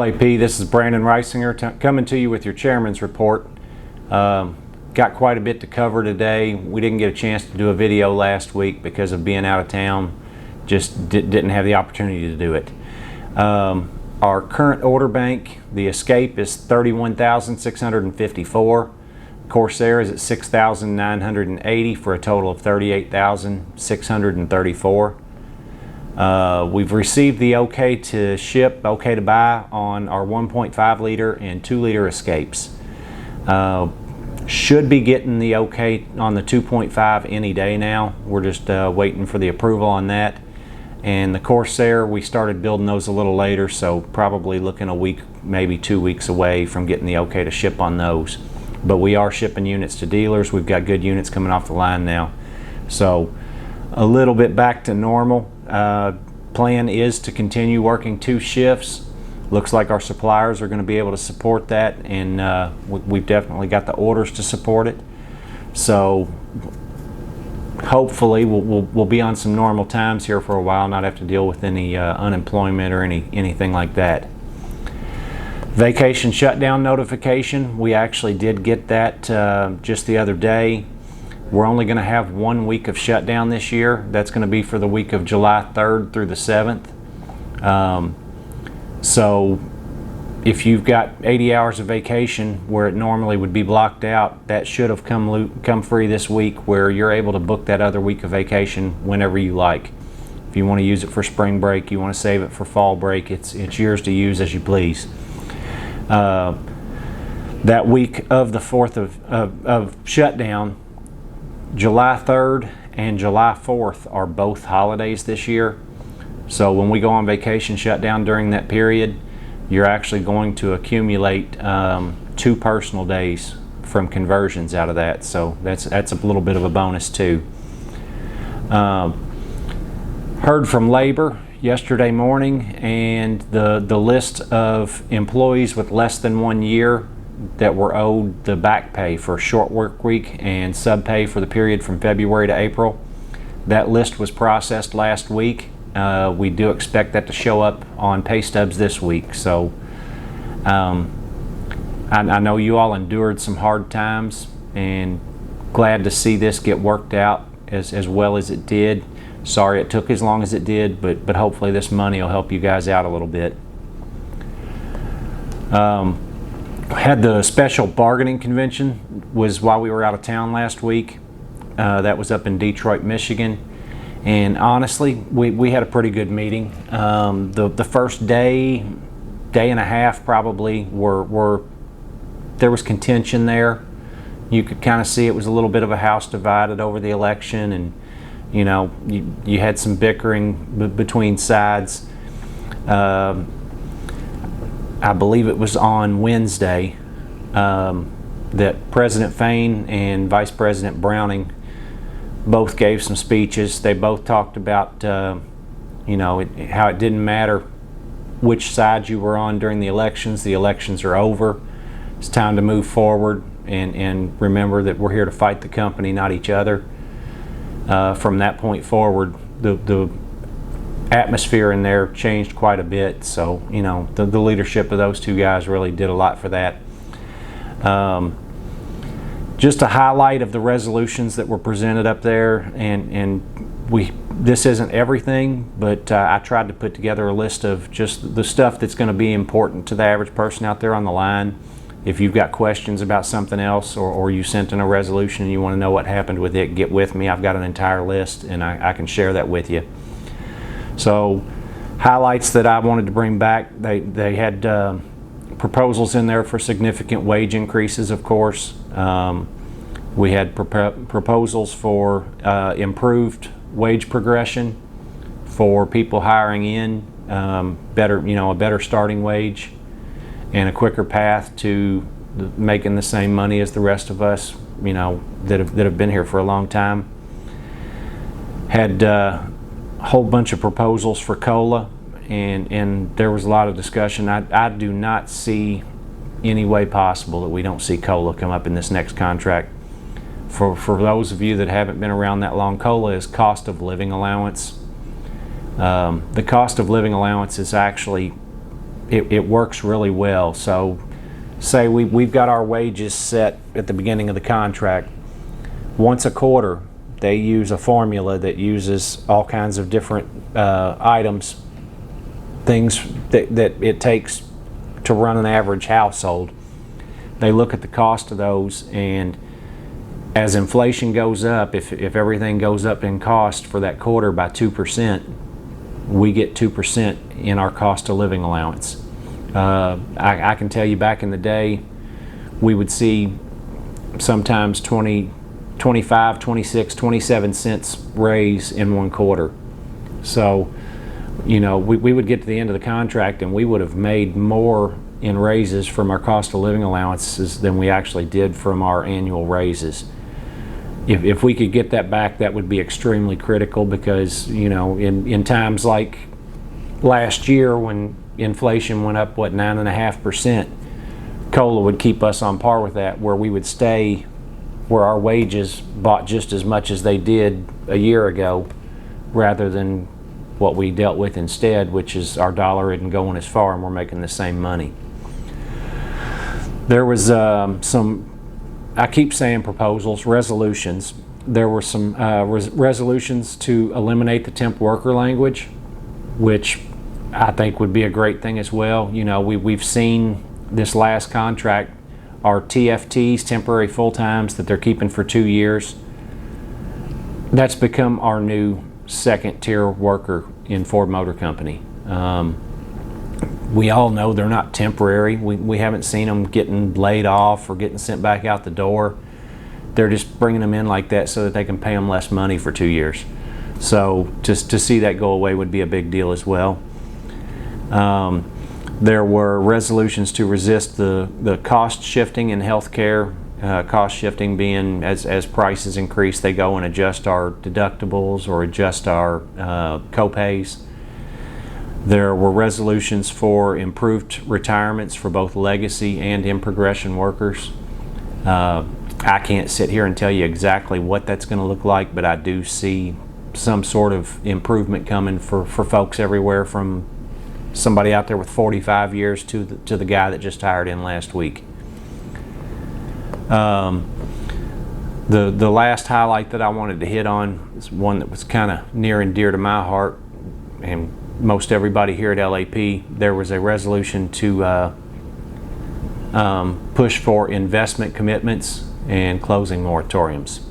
AP, this is Brandon Reisinger coming to you with your chairman's report. Got quite a bit to cover today. We didn't get a chance to do a video last week because of being out of town. Just didn't have the opportunity to do it. Our current order bank, the Escape, is 31,654. Corsair is at 6,980 for a total of 38,634. We've received the okay to ship, okay to buy on our 1.5 liter and 2 liter Escapes. Should be getting the okay on the 2.5 any day now. We're just waiting for the approval on that. And the Corsair, we started building those a little later, so probably looking a week, maybe 2 weeks away from getting the okay to ship on those. But we are shipping units to dealers. We've got good units coming off the line now. So a little bit back to normal. Plan is to continue working 2 shifts. Looks like our suppliers are going to be able to support that, and we've definitely got the orders to support it. So hopefully we'll be on some normal times here for a while, not have to deal with any unemployment or anything like that. Vacation shutdown notification, we actually did get that just the other day. We're only going to have 1 week of shutdown this year. That's going to be for the week of July 3rd through the 7th. So if you've got 80 hours of vacation where it normally would be blocked out, that should have come free this week, where you're able to book that other week of vacation whenever you like. If you want to use it for spring break, you want to save it for fall break, it's yours to use as you please. That week of the 4th of shutdown, July 3rd and July 4th are both holidays this year. So when we go on vacation shutdown during that period, you're actually going to accumulate 2 personal days from conversions out of that. So that's a little bit of a bonus too. Heard from labor yesterday morning, and the list of employees with less than 1 year that were owed the back pay for short work week and sub pay for the period from February to April. That list was processed last week. We do expect that to show up on pay stubs this week. So I know you all endured some hard times, and glad to see this get worked out as well as it did. Sorry it took as long as it did, but hopefully this money will help you guys out a little bit. Had the special bargaining convention was while we were out of town last week. That was up in Detroit, Michigan. And honestly, we had a pretty good meeting. The first day and a half probably there was contention there. You could kind of see it was a little bit of a house divided over the election, and you know, you had some bickering between sides. I believe it was on Wednesday that President Fain and Vice President Browning both gave some speeches. They both talked about you know, how it didn't matter which side you were on during the elections. The elections are over. It's time to move forward and remember that we're here to fight the company, not each other. From that point forward, the atmosphere in there changed quite a bit. So, you know, the leadership of those 2 guys really did a lot for that. Just a highlight of the resolutions that were presented up there, and this isn't everything, but I tried to put together a list of just the stuff that's going to be important to the average person out there on the line. If you've got questions about something else, or you sent in a resolution and you want to know what happened with it, get with me. I've got an entire list, and I can share that with you. So highlights that I wanted to bring back, they had proposals in there for significant wage increases, of course. We had proposals for improved wage progression for people hiring in, a better starting wage, and a quicker path to making the same money as the rest of us, you know, that have been here for a long time. Had a whole bunch of proposals for COLA, and there was a lot of discussion. I do not see any way possible that we don't see COLA come up in this next contract. For those of you that haven't been around that long, COLA is cost of living allowance. The cost of living allowance is actually it works really well. So say we've got our wages set at the beginning of the contract. Once a quarter, they use a formula that uses all kinds of different items, things that it takes to run an average household. They look at the cost of those, and as inflation goes up, if everything goes up in cost for that quarter by 2%, we get 2% in our cost of living allowance. I can tell you back in the day, we would see sometimes 20, 25, 26, 27 cents raise in one quarter. So, you know, we would get to the end of the contract and we would have made more in raises from our cost of living allowances than we actually did from our annual raises. If we could get that back, that would be extremely critical, because, you know, in times like last year when inflation went up, 9.5%, COLA would keep us on par with that, where we would stay where our wages bought just as much as they did a year ago, rather than what we dealt with instead, which is our dollar isn't going as far and we're making the same money. There was some, I keep saying proposals, resolutions. There were some resolutions to eliminate the temp worker language, which I think would be a great thing as well. You know, we've seen this last contract, our TFTs, temporary full-times, that they're keeping for 2 years. That's become our new second-tier worker in Ford Motor Company. We all know they're not temporary. We haven't seen them getting laid off or getting sent back out the door. They're just bringing them in like that so that they can pay them less money for 2 years. So just to see that go away would be a big deal as well. There were resolutions to resist the cost shifting in healthcare. Cost shifting being as prices increase, they go and adjust our deductibles or adjust our co-pays. There were resolutions for improved retirements for both legacy and in progression workers. I can't sit here and tell you exactly what that's going to look like, but I do see some sort of improvement coming for folks everywhere from somebody out there with 45 years to the guy that just hired in last week. The last highlight that I wanted to hit on is one that was kind of near and dear to my heart, and most everybody here at LAP. There was a resolution to push for investment commitments and closing moratoriums.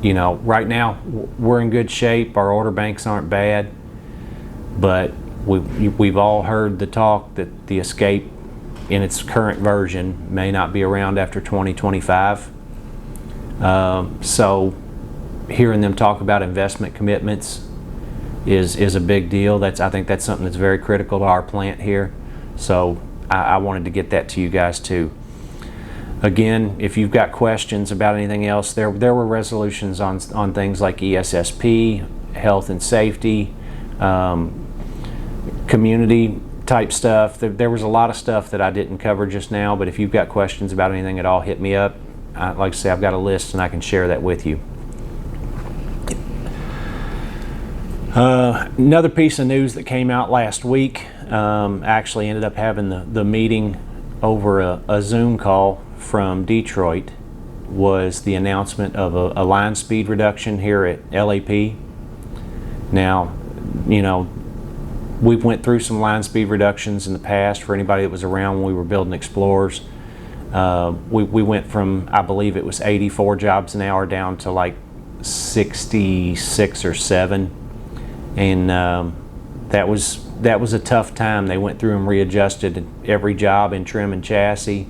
You know, right now we're in good shape. Our order banks aren't bad, but we've all heard the talk that the Escape in its current version may not be around after 2025. So hearing them talk about investment commitments is a big deal. I think that's something that's very critical to our plant here. So I wanted to get that to you guys too. Again, if you've got questions about anything else, there were resolutions on things like ESSP, health and safety, community type stuff. There was a lot of stuff that I didn't cover just now, but if you've got questions about anything at all, hit me up. Like I say, I've got a list and I can share that with you. Another piece of news that came out last week, actually ended up having the meeting over a Zoom call from Detroit, was the announcement of a line speed reduction here at LAP. Now, you know, we've went through some line speed reductions in the past. For anybody that was around when we were building Explorers, we went from, I believe it was 84 jobs an hour down to like 66 or 7, and that was a tough time. They went through and readjusted every job in trim and chassis,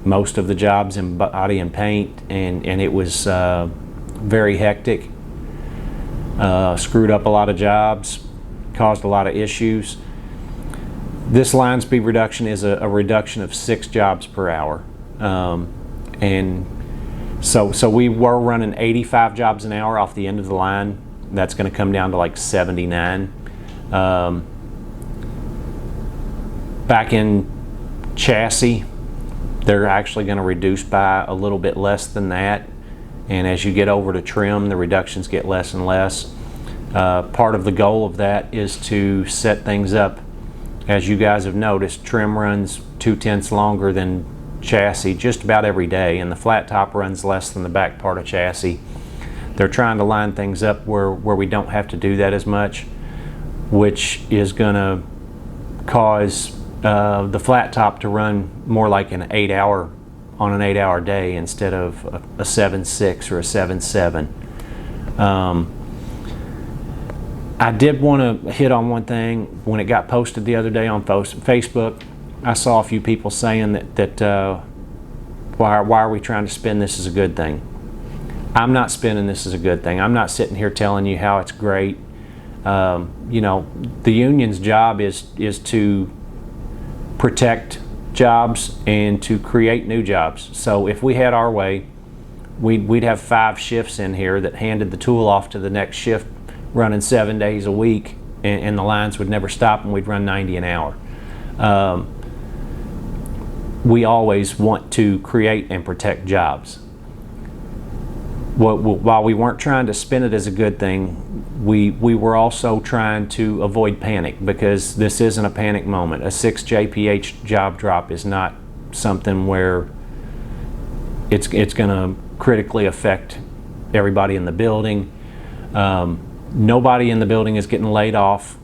most of the jobs in body and paint, and it was very hectic. Screwed up a lot of jobs, caused a lot of issues. This line speed reduction is a reduction of 6 jobs per hour, and so we were running 85 jobs an hour off the end of the line. That's going to come down to like 79. Back in chassis, they're actually going to reduce by a little bit less than that, and as you get over to trim, the reductions get less and less. Part of the goal of that is to set things up As you guys have noticed, trim runs 2/10 longer than chassis just about every day, and the flat top runs less than the back part of chassis. They're trying to line things up where we don't have to do that as much, which is going to cause the flat top to run more like an 8-hour on an 8-hour day instead of a 7.6 or a 7.7. I did want to hit on one thing. When it got posted the other day on Facebook, I saw a few people saying that why are we trying to spin this as a good thing? I'm not spinning this as a good thing. I'm not sitting here telling you how it's great. You know, the union's job is to protect jobs and to create new jobs. So if we had our way, we'd have 5 shifts in here that handed the tool off to the next shift, running 7 days a week, and the lines would never stop, and we'd run 90 an hour. We always want to create and protect jobs. While we weren't trying to spin it as a good thing, we were also trying to avoid panic, because this isn't a panic moment. A 6 JPH job drop is not something where it's going to critically affect everybody in the building. Nobody in the building is getting laid off.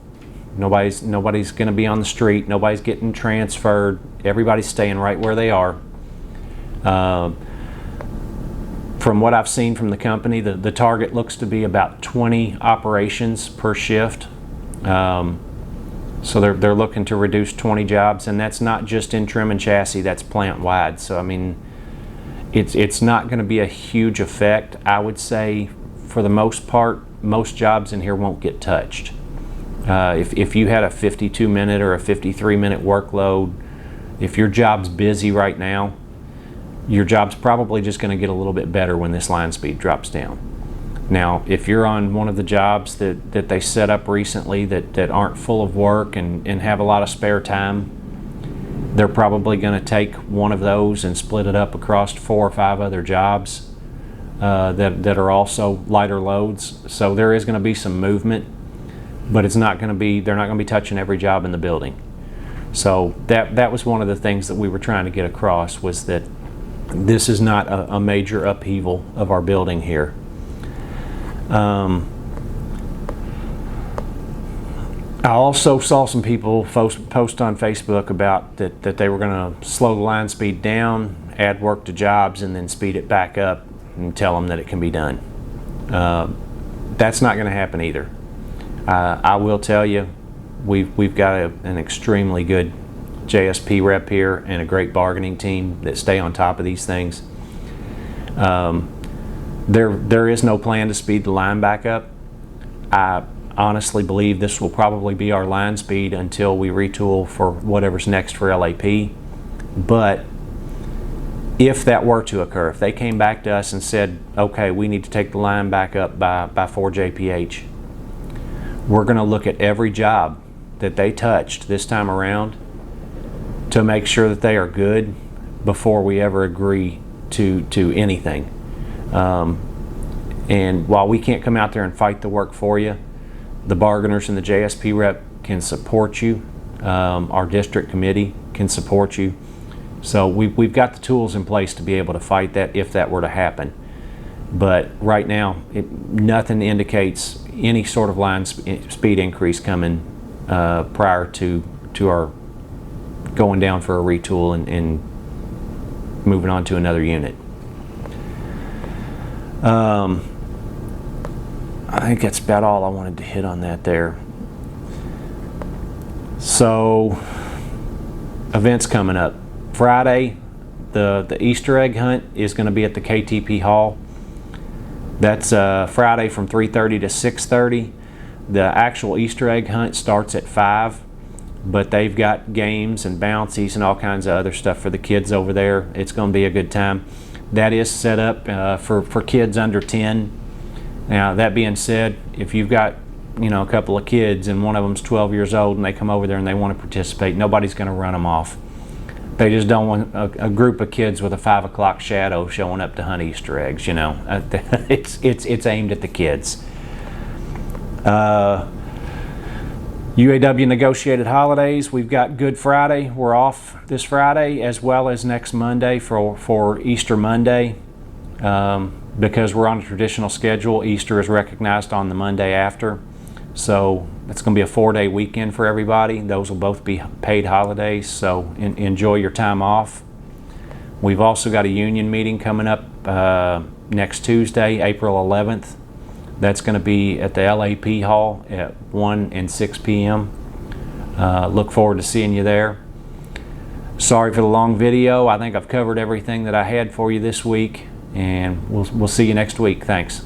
Nobody's going to be on the street. Nobody's getting transferred. Everybody's staying right where they are. From what I've seen from the company, the target looks to be about 20 operations per shift. So they're looking to reduce 20 jobs, and that's not just in trim and chassis, that's plant wide. So I mean, it's not going to be a huge effect. I would say for the most part, most jobs in here won't get touched. If you had a 52-minute or a 53-minute workload, if your job's busy right now, your job's probably just going to get a little bit better when this line speed drops down. Now, if you're on one of the jobs that they set up recently that aren't full of work and have a lot of spare time, they're probably going to take one of those and split it up across 4 or 5 other jobs that are also lighter loads. So there is going to be some movement, but they're not going to be touching every job in the building. So that was one of the things that we were trying to get across, was that this is not a major upheaval of our building here. I also saw some people post on Facebook about that they were going to slow the line speed down, add work to jobs, and then speed it back up and tell them that it can be done. That's not going to happen either. I will tell you, we've got an extremely good JSP rep here and a great bargaining team that stay on top of these things. There is no plan to speed the line back up. I honestly believe this will probably be our line speed until we retool for whatever's next for LAP. But if that were to occur, if they came back to us and said, okay, we need to take the line back up by 4 JPH, we're going to look at every job that they touched this time around to make sure that they are good before we ever agree to anything. And while we can't come out there and fight the work for you, the bargainers and the JSP rep can support you. Our district committee can support you. So we've got the tools in place to be able to fight that if that were to happen. But right now, nothing indicates any sort of line speed increase coming prior to our going down for a retool and moving on to another unit. I think that's about all I wanted to hit on that there. So, events coming up. Friday, the Easter egg hunt is going to be at the KTP Hall. That's Friday from 3:30 to 6:30. The actual Easter egg hunt starts at 5, but they've got games and bouncies and all kinds of other stuff for the kids over there. It's going to be a good time. That is set up for kids under 10. Now, that being said, if you've got a couple of kids and one of them's 12 years old and they come over there and they want to participate, nobody's going to run them off. They just don't want a group of kids with a 5 o'clock shadow showing up to hunt Easter eggs. It's aimed at the kids. UAW negotiated holidays. We've got Good Friday. We're off this Friday as well as next Monday for Easter Monday. Because we're on a traditional schedule, Easter is recognized on the Monday after. So it's going to be a 4-day weekend for everybody. Those will both be paid holidays, so enjoy your time off. We've also got a union meeting coming up next Tuesday, April 11th. That's going to be at the LAP Hall at 1 and 6 p.m. Look forward to seeing you there. Sorry for the long video. I think I've covered everything that I had for you this week, and we'll see you next week. Thanks.